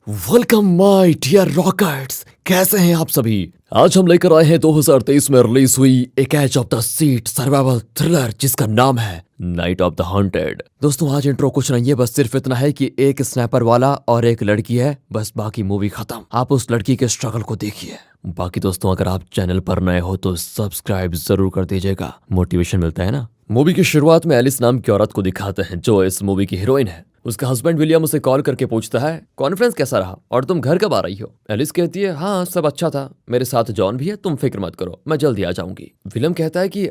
Welcome my dear rockets. कैसे हैं आप सभी। आज हम लेकर आए हैं 2023 में रिलीज हुई एक edge of the seat survival thriller जिसका नाम है नाइट ऑफ द हॉन्टेड। दोस्तों आज इंट्रो कुछ नहीं है, बस सिर्फ इतना है कि एक स्नैपर वाला और एक लड़की है, बस बाकी मूवी खत्म। आप उस लड़की के स्ट्रगल को देखिए। बाकी दोस्तों अगर आप चैनल पर नए हो तो सब्सक्राइब जरूर कर दीजिएगा, मोटिवेशन मिलता है ना। मूवी की शुरुआत में एलिस नाम की औरत को दिखाते हैं जो इस मूवी की हीरोइन है। उसका हस्बैंड विलियम उसे कॉल करके पूछता है कॉन्फ्रेंस कैसा रहा और तुम घर कब आ रही हो। एलिस कहती है हाँ सब अच्छा था, मेरे साथ जॉन भी है, तुम फिक्र मत करो, मैं जल्दी आ जाऊंगी। विलियम कहता है कि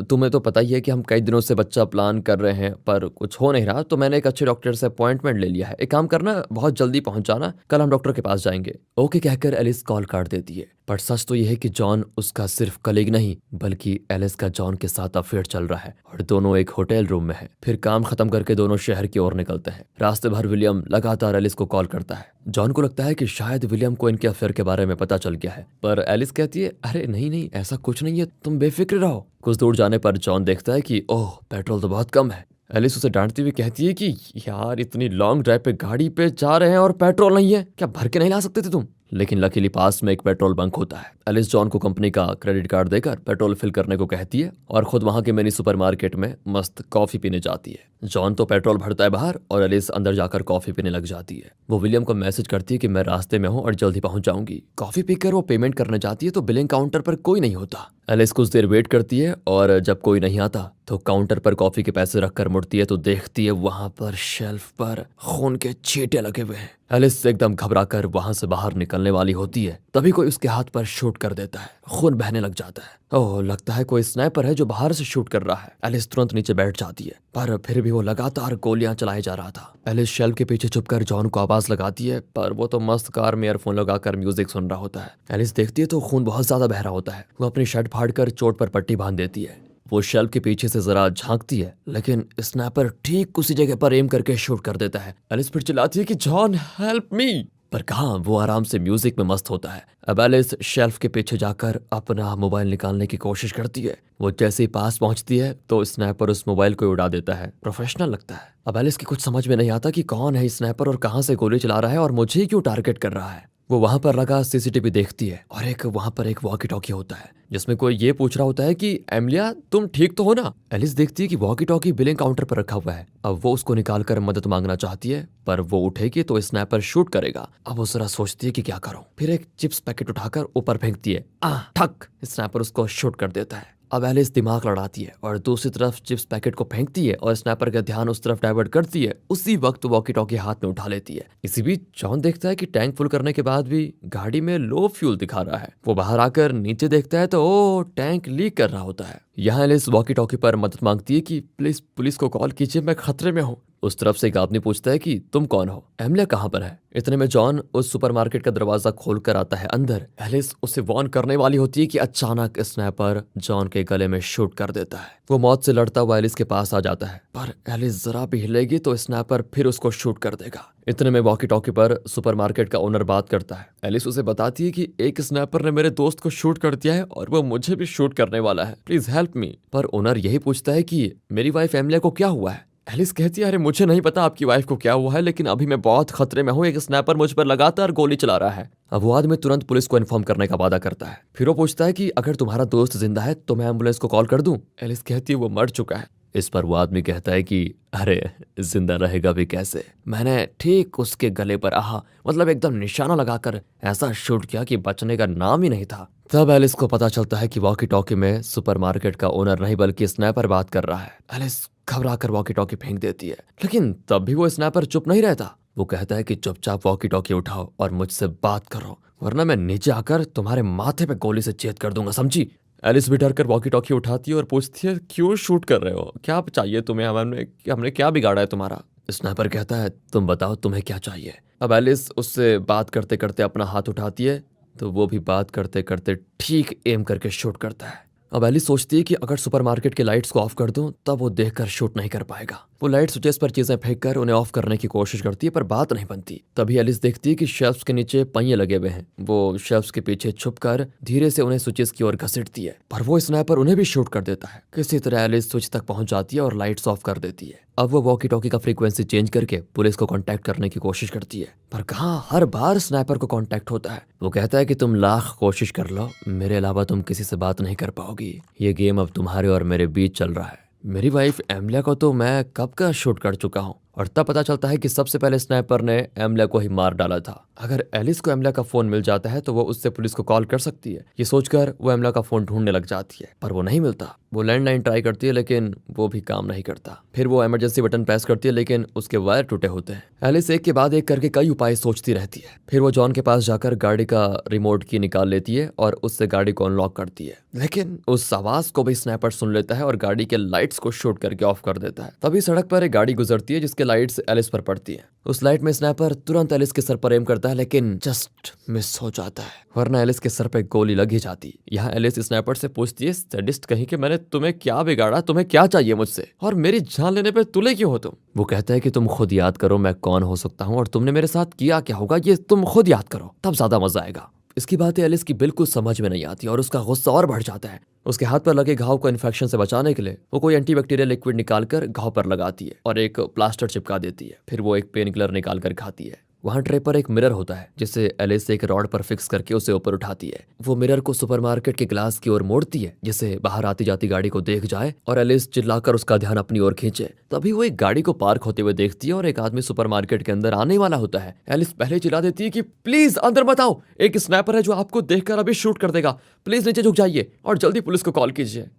तुम्हें तो पता ही है कि हम कई दिनों से बच्चा प्लान कर रहे हैं पर कुछ हो नहीं रहा, तो मैंने एक अच्छे डॉक्टर से अपॉइंटमेंट ले लिया है। एक काम करना, बहुत जल्दी पहुंच जाना, कल हम डॉक्टर के पास जाएंगे। ओके कहकर एलिस कॉल काट देती है। पर सच तो यह है कि जॉन उसका सिर्फ कलीग नहीं बल्कि एलिस का जॉन के साथ अफेयर चल रहा है और दोनों एक होटल रूम में है। फिर काम खत्म करके दोनों शहर की ओर निकलते हैं। रास्ते भर विलियम लगातार एलिस को कॉल करता है। जॉन को लगता है कि शायद विलियम को इनके अफेयर के बारे में पता चल गया है, पर एलिस कहती है अरे नहीं नहीं ऐसा कुछ नहीं है, तुम बेफिक्र रहो। कुछ दूर जाने पर जॉन देखता है कि ओह पेट्रोल तो बहुत कम है। एलिस उसे डांटती हुई कहती है कि यार इतनी लॉन्ग ड्राइव पे गाड़ी पे जा रहे हैं और पेट्रोल नहीं है, क्या भर के नहीं ला सकते थे तुम। लेकिन लकीली पास में एक पेट्रोल बंक होता है। एलिस जॉन को कंपनी का क्रेडिट कार्ड देकर पेट्रोल फिल करने को कहती है और खुद वहां के मिनी सुपरमार्केट में मस्त कॉफी पीने जाती है। जॉन तो पेट्रोल भरता है बाहर और एलिस अंदर जाकर कॉफी पीने लग जाती है। वो विलियम को मैसेज करती है कि मैं रास्ते में हूँ और जल्दी पहुंच जाऊंगी। कॉफी पीकर वो पेमेंट करने जाती है तो बिलिंग काउंटर पर कोई नहीं होता। एलिस कुछ देर वेट करती है और जब कोई नहीं आता तो काउंटर पर कॉफी के पैसे रखकर मुड़ती है तो देखती है वहां पर शेल्फ पर खून के छींटे लगे हुए हैं। एलिस एकदम घबराकर वहां से बाहर निकलने वाली होती है, तभी कोई उसके हाथ पर शूट कर देता है। खून बहने लग जाता है। ओह लगता है कोई स्नाइपर है जो बाहर से शूट कर रहा है। एलिस तुरंत नीचे बैठ जाती है, पर फिर भी वो लगातार गोलियां चलाए जा रहा था। एलिस शेल्फ के पीछे छुपकर जॉन को आवाज लगाती है, पर वो तो मस्त कार में ईयरफोन लगाकर म्यूजिक सुन रहा होता है। एलिस देखती है तो खून बहुत ज्यादा बह रहा होता है। वो अपनी शर्ट फाड़कर चोट पर पट्टी बांध देती है। वो शेल्फ के पीछे से जरा झांकती है लेकिन स्नैपर ठीक उसी जगह पर एम करके शूट कर देता है। एलिस फिर चिल्लाती है कि जॉन हेल्प मी, पर कहाँ वो आराम से म्यूजिक में मस्त होता है। अब एलिस शेल्फ के पीछे जाकर अपना मोबाइल निकालने की कोशिश करती है। वो जैसे ही पास पहुंचती है तो स्नैपर उस मोबाइल को उड़ा देता है। प्रोफेशनल लगता है। अब एलिस की कुछ समझ में नहीं आता कि कौन है स्नैपर और कहाँ से गोली चला रहा है और मुझे ही क्यों टारगेट कर रहा है। वो वहां पर लगा सीसीटीवी देखती है और वहां पर एक वॉकी टॉकी होता है जिसमें कोई ये पूछ रहा होता है कि एमिलिया तुम ठीक तो हो ना। एलिस देखती है कि वॉकी टॉकी बिलिंग काउंटर पर रखा हुआ है। अब वो उसको निकालकर मदद मांगना चाहती है, पर वो उठेगी तो स्नैपर शूट करेगा। अब वो जरा सोचती है कि क्या करूं, फिर एक चिप्स पैकेट उठाकर ऊपर फेंकती है। ठक, स्नैपर उसको शूट कर देता है। अब एलिस दिमाग लड़ाती है और दूसरी तरफ चिप्स पैकेट को फेंकती है और स्नैपर का ध्यान उस तरफ डाइवर्ट करती है। उसी वक्त वॉकी टॉकी हाथ में उठा लेती है। इसी बीच जॉन देखता है कि टैंक फुल करने के बाद भी गाड़ी में लो फ्यूल दिखा रहा है। वो बाहर आकर नीचे देखता है तो ओ टैंक लीक कर रहा होता है। यहाँ एलिस वॉकी टॉकी पर मदद मांगती है कि प्लीज पुलिस को कॉल कीजिए, मैं खतरे में हूँ। उस तरफ से एक आदमी पूछता है कि तुम कौन हो, एमिलिया कहाँ पर है। इतने में जॉन उस सुपरमार्केट का दरवाजा खोल कर आता है अंदर। एलिस उसे वार्न करने वाली होती है कि अचानक स्नैपर जॉन के गले में शूट कर देता है। वो मौत से लड़ता हुआ एलिस के पास आ जाता है, पर एलिस जरा भी हिलेगी तो स्नैपर फिर उसको शूट कर देगा। इतने में वॉकी टॉकी पर सुपरमार्केट का ओनर बात करता है। एलिस उसे बताती है कि एक स्नैपर ने मेरे दोस्त को शूट कर दिया है और वो मुझे भी शूट करने वाला है, प्लीज हेल्प मी। पर ओनर यही पूछता है कि मेरी वाइफ एमिलिया को क्या हुआ है। एलिस कहती है अरे मुझे नहीं पता आपकी वाइफ को क्या हुआ है, लेकिन अभी मैं बहुत खतरे में हूँ, एक स्नैपर मुझ पर लगातार गोली चला रहा है। अब वो आदमी तुरंत पुलिस को इन्फॉर्म करने का वादा करता है। फिर वो पूछता है कि अगर तुम्हारा दोस्त जिंदा है तो मैं एम्बुलेंस को कॉल कर दूं। एलिस कहती है वो मर चुका है। इस पर वो आदमी कहता है कि अरे जिंदा रहेगा भी कैसे, मैंने ठीक उसके गले पर मतलब एकदम निशाना लगाकर ऐसा शूट किया कि बचने का नाम ही नहीं था। तब एलिस को पता चलता है कि वॉकी टॉकी में सुपरमार्केट का ओनर नहीं बल्कि स्नैपर बात कर रहा है। एलिस घबरा कर वॉकी टॉकी फेंक देती है, लेकिन तब भी वो स्नैपर चुप नहीं रहता। वो कहता है कि चुपचाप वॉकी टॉकी उठाओ और मुझसे बात करो, वरना मैं नीचे आकर तुम्हारे माथे पे गोली से चेत कर दूंगा, समझी। एलिस भी डरकर वॉकी टॉकी उठाती है और पूछती है क्यों शूट कर रहे हो, क्या चाहिए तुम्हें, हमने क्या बिगाड़ा है तुम्हारा। स्नाइपर कहता है तुम बताओ तुम्हें क्या चाहिए। अब एलिस उससे बात करते करते अपना हाथ उठाती है तो वो भी बात करते करते ठीक एम करके शूट करता है। अब एलिस सोचती है कि अगर सुपरमार्केट के लाइट्स को ऑफ कर दूं तब वो देखकर शूट नहीं कर पाएगा। वो लाइट स्विचेस पर चीजें फेंक कर उन्हें ऑफ करने की कोशिश करती है पर बात नहीं बनती। तभी एलिस देखती है कि शेल्फ्स के नीचे पहिए लगे हुए हैं। वो शेल्फ्स के पीछे छुपकर धीरे से उन्हें स्विचेस की ओर घसीटती है, पर वो स्नाइपर उन्हें भी शूट कर देता है। किसी तरह एलिस स्विच तक पहुंच जाती है और लाइट्स ऑफ कर देती है। अब वो वॉकी टॉकी का फ्रीक्वेंसी चेंज करके पुलिस को कांटेक्ट करने की कोशिश करती है, पर कहाँ हर बार स्नाइपर को कांटेक्ट होता है। वो कहता है कि तुम लाख कोशिश कर लो, मेरे अलावा तुम किसी से बात नहीं कर पाओगी। ये गेम अब तुम्हारे और मेरे बीच चल रहा है। मेरी वाइफ एमलिया को तो मैं कब का शूट कर चुका हूँ। और तब पता चलता है कि सबसे पहले स्नाइपर ने एमलिया को ही मार डाला था। अगर एलिस को एमलिया का फोन मिल जाता है तो वो उससे पुलिस को कॉल कर सकती है। ये सोचकर वो एमलिया का फोन ढूंढने लग जाती है, पर वो नहीं मिलता। वो लैंडलाइन ट्राई करती है लेकिन वो भी काम नहीं करता। फिर वो इमरजेंसी बटन प्रेस करती है लेकिन उसके वायर टूटे होते हैं। एलिस एक के बाद एक करके कई उपाय सोचती रहती है। फिर वो जॉन के पास जाकर गाड़ी का रिमोट की निकाल लेती है और उससे गाड़ी को अनलॉक करती है, लेकिन उस आवाज को भी स्नाइपर सुन लेता है और गाड़ी के लाइट्स को शूट करके ऑफ कर देता है। तभी सड़क पर एक गाड़ी गुजरती है जिसके लाइट्स एलिस पर पड़ती है। उस लाइट में स्नाइपर तुरंत एलिस के सर पर एम करता है लेकिन जस्ट मिस हो जाता है, वरना एलिस के सर पे गोली लग ही जाती। यहाँ एलिस स्नाइपर से पूछती है, सैडिस्ट कहीं कि मैंने तुम्हें क्या बिगाड़ा, तुम्हें क्या चाहिए मुझसे, और मेरी जान लेने पे तुले क्यों हो तुम? वो कहता है कि तुम खुद याद करो मैं कौन हो सकता हूँ और तुमने मेरे साथ किया क्या होगा, ये तुम खुद याद करो, तब ज्यादा मजा आएगा। इसकी बातें एलिस की बिल्कुल समझ में नहीं आती और उसका गुस्सा और बढ़ जाता है। उसके हाथ पर लगे घाव को इन्फेक्शन से बचाने के लिए वो कोई एंटीबैक्टीरियल लिक्विड निकालकर घाव पर लगाती है और एक प्लास्टर चिपका देती है। फिर वो एक पेन किलर निकालकर खाती है। वहाँ ट्रे पर एक मिरर होता है जिसे एलिस एक रॉड पर फिक्स करके उसे ऊपर उठाती है। वो मिरर को सुपरमार्केट के ग्लास की ओर मोड़ती है जिससे बाहर आती जाती गाड़ी को देख जाए और एलिस चिल्लाकर उसका ध्यान अपनी ओर खींचे। तभी वो एक गाड़ी को पार्क होते हुए देखती है और एक आदमी सुपरमार्केट के अंदर आने वाला होता है। एलिस पहले चिल्ला देती है कि प्लीज अंदर मत आओ, एक स्नाइपर है जो आपको देखकर अभी शूट कर देगा, प्लीज नीचे झुक जाइए और जल्दी पुलिस को कॉल कीजिए।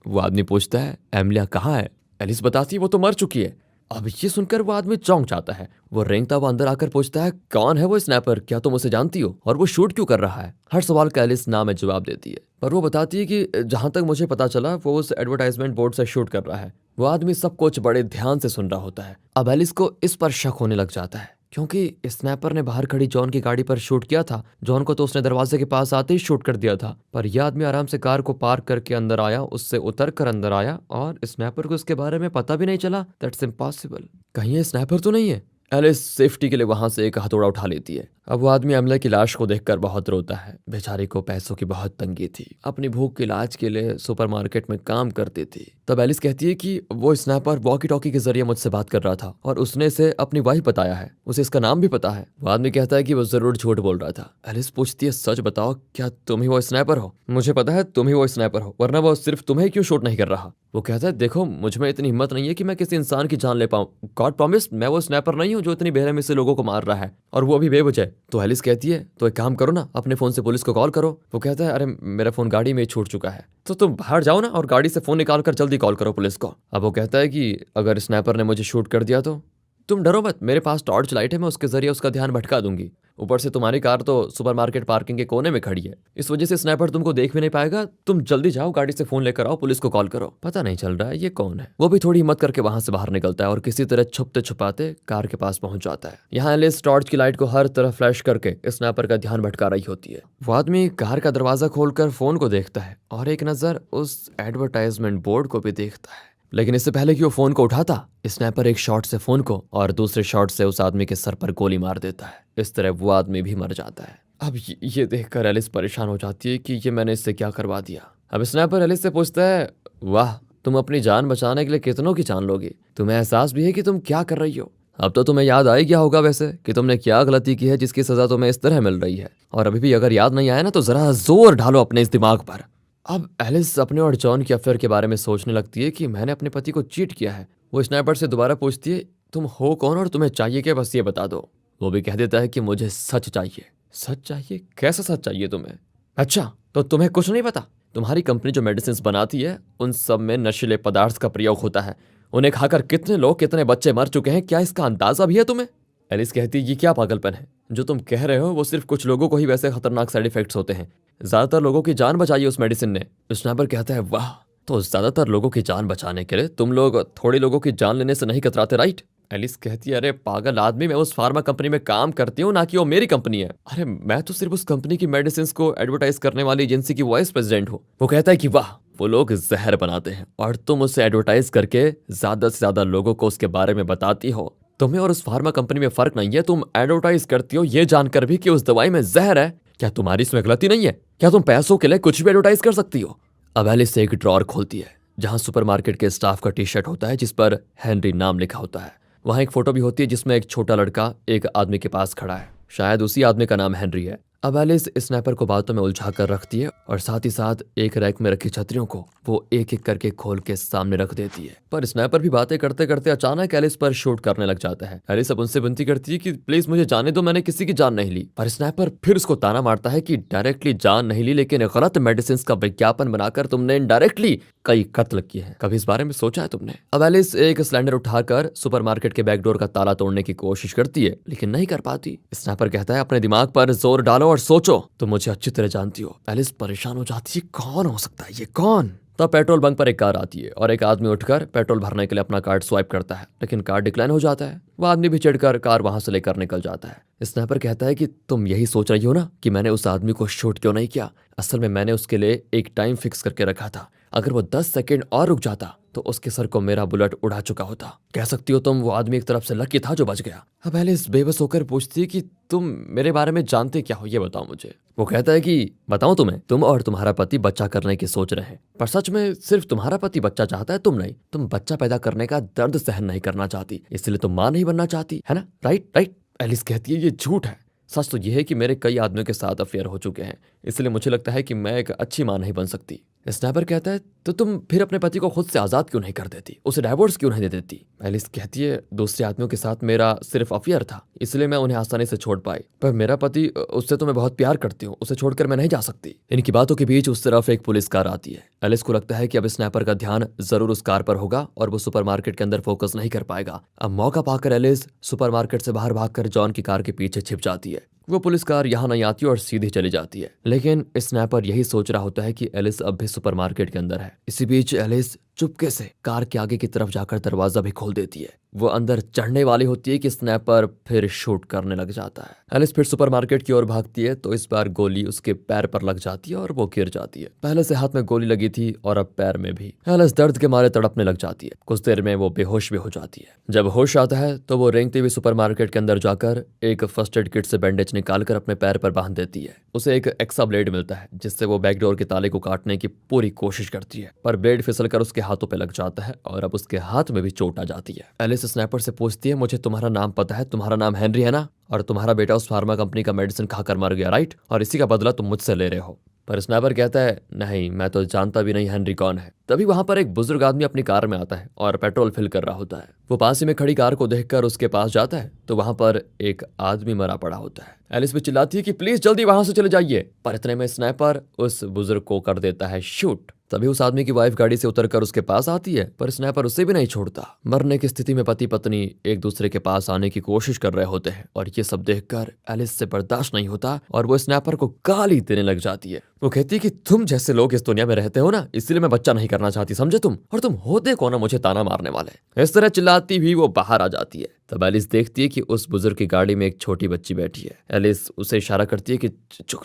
वो आदमी पूछता है, एमलिया कहाँ है? एलिस बताती है वो तो मर चुकी है। अब ये सुनकर वो आदमी चौंक जाता है। वो रेंगता हुआ अंदर आकर पूछता है, कौन है वो स्नाइपर, क्या तुम उसे जानती हो और वो शूट क्यों कर रहा है? हर सवाल का एलिस ना में जवाब देती है, पर वो बताती है कि जहां तक मुझे पता चला वो उस एडवर्टाइजमेंट बोर्ड से शूट कर रहा है। वो आदमी सब कुछ बड़े ध्यान से सुन रहा होता है। अब एलिस को इस पर शक होने लग जाता है क्योंकि स्नाइपर ने बाहर खड़ी जॉन की गाड़ी पर शूट किया था। जॉन को तो उसने दरवाजे के पास आते ही शूट कर दिया था, पर यह आदमी आराम से कार को पार्क करके अंदर आया, उससे उतर कर अंदर आया और स्नाइपर को उसके बारे में पता भी नहीं चला। That's impossible. कहीं ये स्नाइपर तो नहीं है? एलिस सेफ्टी के लिए वहां से एक हथौड़ा उठा लेती है। अब वो आदमी अमला की लाश को देखकर बहुत रोता है। बेचारे को पैसों की बहुत तंगी थी, अपनी भूख के इलाज के लिए सुपरमार्केट में काम करती थी। तब एलिस कहती है कि वो स्नाइपर वॉकी टॉकी के जरिए मुझसे बात कर रहा था और उसने इसे अपनी वाइफ बताया है, उसे इसका नाम भी पता है। वो आदमी कहता है कि वो जरूर झूठ बोल रहा था। एलिस पूछती है, सच बताओ, क्या तुम ही वो स्नाइपर हो? मुझे पता है तुम ही वो स्नाइपर हो, वरना वो सिर्फ तुम्हें क्यों शूट नहीं कर रहा? वो कहता है, देखो मुझ में इतनी हिम्मत नहीं है कि मैं किसी इंसान की जान ले पाऊं। गॉड प्रॉमिस, मैं वो स्नाइपर नहीं हूं जो इतनी बेरहमी से लोगों को मार रहा है, और वो भी बेवजह। तो एलिस कहती है, तो एक काम करो ना, अपने फोन से पुलिस को कॉल करो। वो कहता है, अरे मेरा फोन गाड़ी में छूट चुका है। तो तुम बाहर जाओ ना और गाड़ी से फोन निकाल कर जल्दी कॉल करो पुलिस को। अब वो कहता है कि अगर स्नाइपर ने मुझे शूट कर दिया तो? तुम डरो मत, मेरे पास टॉर्च लाइट है, मैं उसके जरिए उसका ध्यान भटका दूंगी। ऊपर से तुम्हारी कार तो सुपरमार्केट पार्किंग के कोने में खड़ी है, इस वजह से स्नाइपर तुमको देख भी नहीं पाएगा। तुम जल्दी जाओ, गाड़ी से फोन लेकर आओ, पुलिस को कॉल करो। पता नहीं चल रहा है ये कौन है। वो भी थोड़ी हिम्मत करके वहां से बाहर निकलता है और किसी तरह छुपते छुपाते कार के पास पहुंच जाता है। यहाँ एलिस टॉर्च की लाइट को हर तरफ फ्लैश करके स्नाइपर का ध्यान भटका रही होती है। वो आदमी कार का दरवाजा खोलकर फोन को देखता है और एक नजर उस एडवर्टाइजमेंट बोर्ड को भी देखता है, लेकिन इससे पहले कि वो फोन को उठाता, स्नाइपर एक शॉट से फोन को और दूसरे शॉट से उस आदमी के सर पर गोली मार देता है। इस तरह वो आदमी भी मर जाता है। अब ये देखकर एलिस परेशान हो जाती है कि ये मैंने इससे क्या करवा दिया। अब स्नाइपर एलिस से पूछता है, वाह, तुम अपनी जान बचाने के लिए कितनों की जान लोगे? तुम्हें एहसास भी है कि तुम क्या कर रही हो? अब तो तुम्हें याद आ ही गया होगा वैसे कि तुमने क्या गलती की है जिसकी सजा तुम्हें इस तरह मिल रही है। और अभी भी अगर याद नहीं आया ना तो जरा जोर ढालो अपने इस दिमाग पर। अब एलिस अपने और जॉन के अफेयर के बारे में सोचने लगती है कि मैंने अपने पति को चीट किया है। वो स्नाइपर से दोबारा पूछती है, तुम हो कौन और तुम्हें चाहिए क्या, बस ये बता दो। वो भी कह देता है कि मुझे सच चाहिए। सच चाहिए? कैसा सच चाहिए तुम्हें? अच्छा, तो तुम्हें कुछ नहीं पता? तुम्हारी कंपनी जो मेडिसिन बनाती है उन सब में नशीले पदार्थ का प्रयोग होता है। उन्हें खाकर कितने लोग, कितने बच्चे मर चुके हैं, क्या इसका अंदाजा भी है तुम्हें? एलिस कहती है, ये क्या पागलपन है? जो तुम कह रहे हो वो सिर्फ कुछ लोगों को ही वैसे खतरनाक साइड इफेक्ट्स होते हैं, ज्यादातर लोगों की जान बचाई है उस मेडिसिन ने। स्नाइपर कहता है, वाह, तो ज्यादातर लोगों की जान बचाने के लिए तुम लोग थोड़ी लोगों की जान लेने से नहीं कतराते, राइट? एलिस कहती है, अरे पागल आदमी, मैं उस फार्मा कंपनी में काम करती हूँ, ना कि वो मेरी कंपनी है। अरे मैं तो सिर्फ उस कंपनी की मेडिसिन को एडवर्टाइज करने वाली एजेंसी की वाइस प्रेसिडेंट हूँ। वो कहता है कि वाह, वो लोग जहर बनाते हैं और तुम उसे एडवर्टाइज करके ज्यादा से ज्यादा लोगों को उसके बारे में बताती हो। तुम्हें और उस फार्मा कंपनी में फर्क नहीं है। तुम एडवर्टाइज करती हो ये जानकर भी कि उस दवाई में जहर है। क्या तुम्हारी इसमें गलती नहीं है? क्या तुम पैसों के लिए कुछ भी एडवर्टाइज कर सकती हो? अब एलिस एक ड्रॉर खोलती है जहाँ सुपरमार्केट के स्टाफ का टी शर्ट होता है जिस पर हेनरी नाम लिखा होता है। वहाँ एक फोटो भी होती है जिसमें एक छोटा लड़का एक आदमी के पास खड़ा है, शायद उसी आदमी का नाम हेनरी है। अब एलिस स्नैपर को बातों में उलझा कर रखती है और साथ ही साथ एक रैक में रखी छतरियों को वो एक एक करके खोल के सामने रख देती है। पर स्नैपर भी बातें करते करते अचानक एलिस पर शूट करने लग जाता है। एलिस अब उनसे विनती करती है कि प्लीज मुझे जाने दो, मैंने किसी की जान नहीं ली। पर स्नैपर फिर उसको ताना मारता है कि डायरेक्टली जान नहीं ली, लेकिन गलत मेडिसिन का विज्ञापन बनाकर तुमने इनडायरेक्टली कई कत्ल किए हैं। कभी इस बारे में सोचा है तुमने? अब एलिस एक सिलेंडर उठाकर सुपरमार्केट के बैकडोर का ताला तोड़ने की कोशिश करती है लेकिन नहीं कर पाती। स्नैपर कहता है अपने दिमाग पर जोर डालो और सोचो, तुम मुझे अच्छी तरह जानती हो। एलिस परेशान हो जाती है, कौन हो सकता है ये, कौन? तब पेट्रोल बंक पर एक कार आती है और एक आदमी उठकर पेट्रोल भरने के लिए अपना कार्ड स्वाइप करता है, लेकिन कार्ड डिक्लाइन हो जाता है। वो आदमी भी चिढ़कर कार वहां से लेकर निकल जाता है। स्नैपर कहता है कि तुम यही सोच रही हो ना कि मैंने उस आदमी को शूट क्यों नहीं किया। असल में मैंने उसके लिए एक टाइम फिक्स करके रखा था, अगर वो 10 सेकेंड और रुक जाता तो उसके सर को मेरा बुलेट उड़ा चुका होता। कह सकती हो तुम वो आदमी एक तरफ से लकी था जो बच गया। अब एलिस बेबस होकर पूछती है कि तुम मेरे बारे में जानते क्या हो, ये बताओ मुझे। वो कहता है कि बताऊं तुम्हें, तुम और तुम्हारा पति बच्चा करने की सोच रहे हैं, पर सच में सिर्फ तुम्हारा पति बच्चा चाहता है, तुम नहीं। तुम बच्चा पैदा करने का दर्द सहन नहीं करना चाहती, इसलिए तुम मां नहीं बनना चाहती, है ना? Right right. एलिस कहती है ये झूठ है, सच तो यह है कि मेरे कई आदमियों के साथ अफेयर हो चुके हैं, इसलिए मुझे लगता है कि मैं एक अच्छी मां नहीं बन सकती। स्नैपर कहता है तो तुम फिर अपने पति को खुद से आजाद क्यों नहीं कर देती, उसे डाइवोर्स क्यों नहीं दे देती? एलिस कहती है दूसरे आदमियों के साथ मेरा सिर्फ अफेयर था, इसलिए मैं उन्हें आसानी से छोड़ पाई, पर मेरा पति, उससे तो मैं बहुत प्यार करती हूँ, उसे छोड़कर मैं नहीं जा सकती। इनकी बातों के बीच उस तरफ एक पुलिस कार आती है। एलिस को लगता है कि अब स्नैपर का ध्यान जरूर उस कार पर होगा और वो सुपरमार्केट के अंदर फोकस नहीं कर पाएगा। अब मौका पाकर एलिस सुपरमार्केट से बाहर भागकर जॉन की कार के पीछे छिप जाती है। वो पुलिस कार यहाँ नहीं आती और सीधी चली जाती है, लेकिन स्नैपर यही सोच रहा होता है कि एलिस अब भी सुपरमार्केट के अंदर है। इसी बीच एलिस चुपके से कार के आगे की तरफ जाकर दरवाजा भी खोल देती है। वो अंदर चढ़ने वाली होती है कि स्नैपर फिर शूट करने लग जाता है। एलिस फिर सुपरमार्केट की ओर भागती है तो इस बार गोली उसके पैर पर लग जाती है और वो गिर जाती है। पहले से हाथ में गोली लगी थी और अब पैर में भी। एलिस दर्द के मारे तड़पने लग जाती है। कुछ देर में वो बेहोश भी हो जाती है। जब होश आता है तो वो रेंगती हुई सुपरमार्केट के अंदर जाकर एक फर्स्ट एड किट से बैंडेज निकालकर अपने पैर पर बांध देती है। उसे एक एक्स्ट्रा ब्लेड मिलता है जिससे वो बैकडोर के ताले को काटने की पूरी कोशिश करती है, पर ब्लेड फिसलकर उसके हाथों पे लग जाता है और अब उसके हाथ में भी चोट आ जाती है। एलिस स्नैपर से पूछती है मुझे तुम्हारा नाम पता है, तुम्हारा नाम हेनरी है ना, और तुम्हारा बेटा उस फार्मा कंपनी का मेडिसिन खाकर मर गया, राइट, और इसी का बदला तुम मुझसे ले रहे हो। पर स्नैपर कहता है नहीं, मैं तो जानता भी नहीं हेनरी कौन है। तभी वहां पर एक बुजुर्ग आदमी अपनी कार में आता है और पेट्रोल फिल कर रहा होता है। वो पास ही में खड़ी कार को देखकर उसके पास जाता है तो वहां पर एक आदमी मरा पड़ा होता है। एलिस भी चिल्लाती है कि प्लीज जल्दी वहां से चले जाइए, पर इतने में स्नैपर उस बुजुर्ग को कर देता है शूट। तभी उस आदमी की वाइफ गाड़ी से उतरकर उसके पास आती है, पर स्नैपर उसे भी नहीं छोड़ता। मरने की स्थिति में पति पत्नी एक दूसरे के पास आने की कोशिश कर रहे होते हैं और ये सब देखकर एलिस से बर्दाश्त नहीं होता और वो स्नैपर को गाली देने लग जाती है। वो कहती है कि तुम जैसे लोग इस दुनिया में रहते हो ना, इसलिए मैं बच्चा नहीं करना चाहती, समझे तुम, और तुम होते कौन हो मुझे ताना मारने वाले। इस तरह चिल्लाती भी वो बाहर आ जाती है। तब एलिस देखती है कि उस बुजुर्ग की गाड़ी में एक छोटी बच्ची बैठी है। एलिस उसे इशारा करती है कि झुक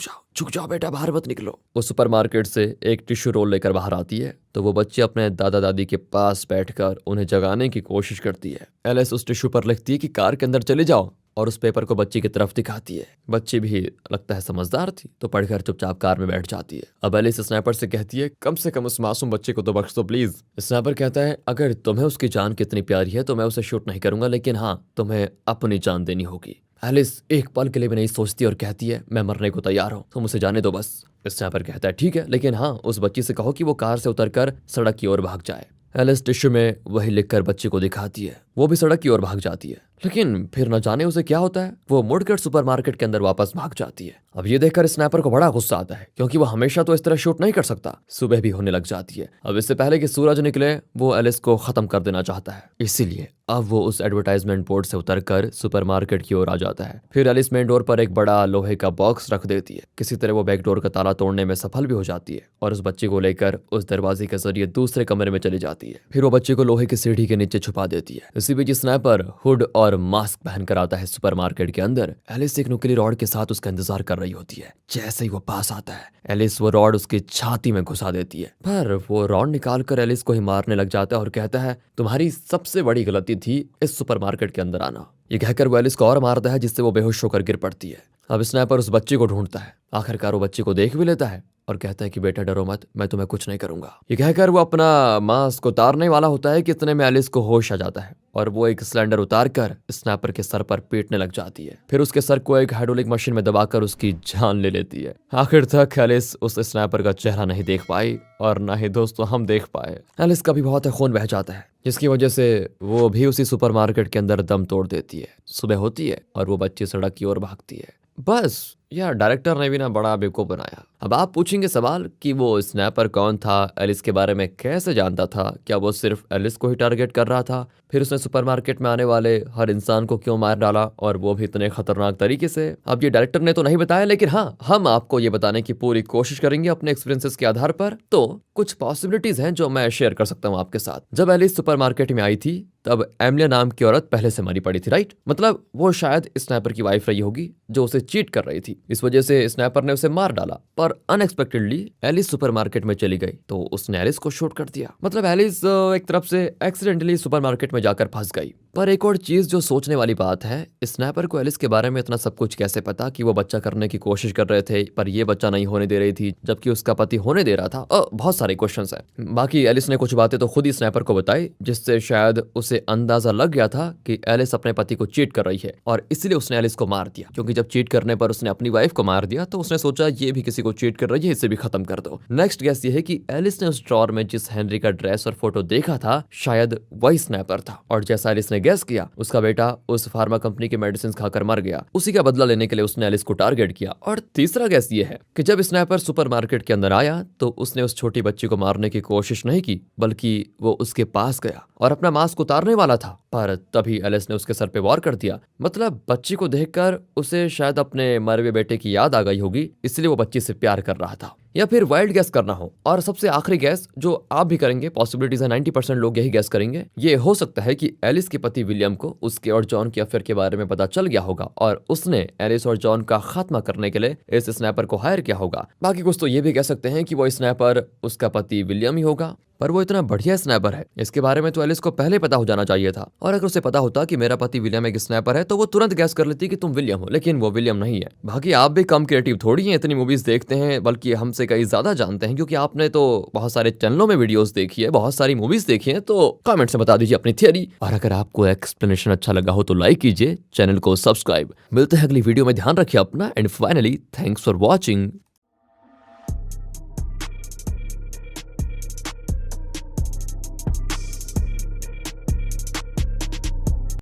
जाओ बेटा, बाहर मत निकलो। वो सुपरमार्केट से एक टिश्यू रोल लेकर बाहर आती है तो वो बच्ची अपने दादा दादी के पास बैठकर उन्हें जगाने की कोशिश करती है। एलिस उस टिश्यू पर लिखती है कि कार के अंदर चले जाओ और उस पेपर को बच्ची की तरफ दिखाती है। बच्ची भी लगता है समझदार थी तो पढ़कर चुपचाप कार में बैठ जाती है। अब एलिस स्नैपर से कहती है कम से कम उस मासूम बच्चे को तो बख्श दो प्लीज। स्नैपर कहता है अगर तुम्हें उसकी जान कितनी प्यारी है तो मैं उसे शूट नहीं करूंगा, लेकिन हाँ तुम्हें अपनी जान देनी होगी। एलिस एक पल के लिए भी नहीं सोचती और कहती है मैं मरने को तैयार हूँ, तुम उसे जाने दो बस। स्नैपर कहता है ठीक है, लेकिन हाँ उस बच्ची से कहो कि वो कार से उतरकर सड़क की ओर भाग जाए। एलिस टिश्यू में वही लिखकर बच्ची को दिखाती है। वो भी सड़क की ओर भाग जाती है, लेकिन फिर न जाने उसे क्या होता है, वो मुड़कर सुपरमार्केट के अंदर वापस भाग जाती है। अब ये देखकर स्नैपर को बड़ा गुस्सा आता है क्योंकि वो हमेशा तो इस तरह शूट नहीं कर सकता। सुबह भी होने लग जाती है। अब इससे पहले कि सूरज निकले वो एलिस को खत्म कर देना चाहता है, इसीलिए अब वो उस एडवर्टाइजमेंट बोर्ड से उतरकर सुपरमार्केट की ओर आ जाता है। फिर एलिस मेन डोर पर एक बड़ा लोहे का बॉक्स रख देती है। किसी तरह वो बैक डोर का ताला तोड़ने में सफल भी हो जाती है और उस बच्चे को लेकर उस दरवाजे के जरिए दूसरे कमरे में चली जाती है। फिर वो बच्चे को लोहे की सीढ़ी के नीचे छुपा देती है। इसी बीच स्नैपर हुड और मास्क पहनकर आता है सुपरमार्केट के अंदर। एलिस एक नुकीली रॉड के साथ उसका इंतजार कर रही होती है। जैसे ही वो पास आता है एलिस वो रॉड उसकी छाती में घुसा देती है, पर वो रॉड निकालकर एलिस को ही मारने लग जाता है और कहता है तुम्हारी सबसे बड़ी गलती थी इस सुपरमार्केट के अंदर आना। ये कहकर वो एलिस को और मारता है जिससे वो बेहोश होकर गिर पड़ती है। अब स्नैपर उस बच्चे को ढूंढता है आखिरकार वो बच्ची को देख भी लेता है और कहता है कि बेटा डरो मत, मैं तुम्हें कुछ नहीं करूंगा। ये कहकर वो अपना मास्क उतारने वाला होता है कि इतने में एलिस को होश आ जाता है और वो एक सिलेंडर उतार कर स्नैपर के सर पर पीटने लग जाती है। फिर उसके सर को एक हाइड्रोलिक मशीन में दबाकर उसकी जान ले लेती है। आखिर तक एलिस उस स्नैपर का चेहरा नहीं देख पाई और ना ही दोस्तों हम देख पाए। एलिस का भी बहुत खून बह जाता है, जिसकी वजह से वो भी उसी सुपरमार्केट के अंदर दम तोड़ देती है। सुबह होती है और वो बच्ची सड़क की ओर भागती है। बस यार, डायरेक्टर ने भी ना बड़ा बेवकूफ बनाया। अब आप पूछेंगे सवाल कि वो स्नैपर कौन था, एलिस के बारे में कैसे जानता था, क्या वो सिर्फ एलिस को ही टारगेट कर रहा था, फिर उसने सुपरमार्केट में आने वाले हर इंसान को क्यों मार डाला और वो भी इतने खतरनाक तरीके से। अब ये डायरेक्टर ने तो नहीं बताया, लेकिन हाँ, हम आपको ये बताने की पूरी कोशिश करेंगे अपने एक्सपीरियंसेस के आधार पर। तो कुछ पॉसिबिलिटीज हैं जो मैं शेयर कर सकता हूँ आपके साथ। जब एलिस सुपरमार्केट में आई थी तब एमिलिया नाम की औरत पहले से मरी पड़ी थी, राइट? मतलब वो शायद स्नैपर की वाइफ रही होगी जो उसे चीट कर रही थी। इस वजह से स्नैपर ने उसे मार डाला, पर अनएक्सपेक्टेडली एलिस सुपरमार्केट में चली गई तो उसने एलिस को शूट कर दिया। मतलब एलिस एक तरफ से एक्सीडेंटली सुपरमार्केट में जाकर फंस गई। पर एक और चीज जो सोचने वाली बात है, स्नैपर को एलिस के बारे में इतना सब कुछ कैसे पता कि वो बच्चा करने की कोशिश कर रहे थे पर ये बच्चा नहीं होने दे रही थी जबकि उसका पति होने दे रहा था। बहुत सारे क्वेश्चंस हैं। बाकी एलिस ने कुछ बातें तो खुद ही स्नैपर को बताई जिससे शायद उसे अंदाजा लग गया था कि एलिस अपने पति को चीट कर रही है और इसलिए उसने एलिस को मार दिया। क्योंकि जब चीट करने पर उसने अपनी वाइफ को मार दिया तो उसने सोचा ये भी किसी को चीट कर रही है, इसे भी खत्म कर दो। नेक्स्ट गेस ये है कि एलिस ने उस ड्रॉर में जिस हेनरी का ड्रेस और फोटो देखा था शायद वही स्नैपर था और जैसा एलिस ने गेस किया उसका बेटा उस फार्मा कंपनी के मेडिसिन खाकर मर गया। उसी का बदला लेने के लिए उसने एलिस को टारगेट किया। और तीसरा गेस ये है कि जब स्नैपर सुपरमार्केट के अंदर आया तो उसने उस छोटी बच्ची को मारने की कोशिश नहीं की बल्कि वो उसके पास गया और अपना मास्क उतारने वाला था, पर तभी एलिस ने उसके सर पे वार कर दिया। मतलब बच्ची को देखकर उसे शायद अपने मरे हुए बेटे की याद आ गई होगी, इसलिए वो बच्ची से प्यार कर रहा था। या फिर वाइल्ड गैस करना हो। और सबसे आखिरी गैस जो आप भी करेंगे, पॉसिबिलिटीज है 90% लोग यही गैस करेंगे, ये हो सकता है कि एलिस के पति विलियम को उसके और जॉन के अफेयर के बारे में पता चल गया होगा और उसने एलिस और जॉन का खात्मा करने के लिए इस स्नैपर को हायर किया होगा। बाकी कुछ तो ये भी कह सकते हैं कि वो स्नैपर उसका पति विलियम ही होगा, पर वो इतना बढ़िया स्नैपर है, इसके बारे में तो एलिस को पहले पता हो जाना चाहिए था। और अगर उसे पता होता कि मेरा पति विलियम एक स्नैपर है तो वो तुरंत गैस कर लेती कि तुम विलियम हो, लेकिन वो विलियम नहीं है। बाकी आप भी कम क्रिएटिव थोड़ी हैं, इतनी मूवीज देखते हैं, बल्कि हमसे कहीं ज्यादा जानते हैं क्योंकि आपने तो बहुत सारे चैनलों में वीडियोस देखी है, बहुत सारी मूवीज देखी है। तो कमेंट से बता दीजिए अपनी थियरी, और अगर आपको एक्सप्लेनेशन अच्छा लगा हो तो लाइक कीजिए, चैनल को सब्सक्राइब। मिलते हैं अगली वीडियो में, ध्यान रखिए अपना, and finally thanks for watching.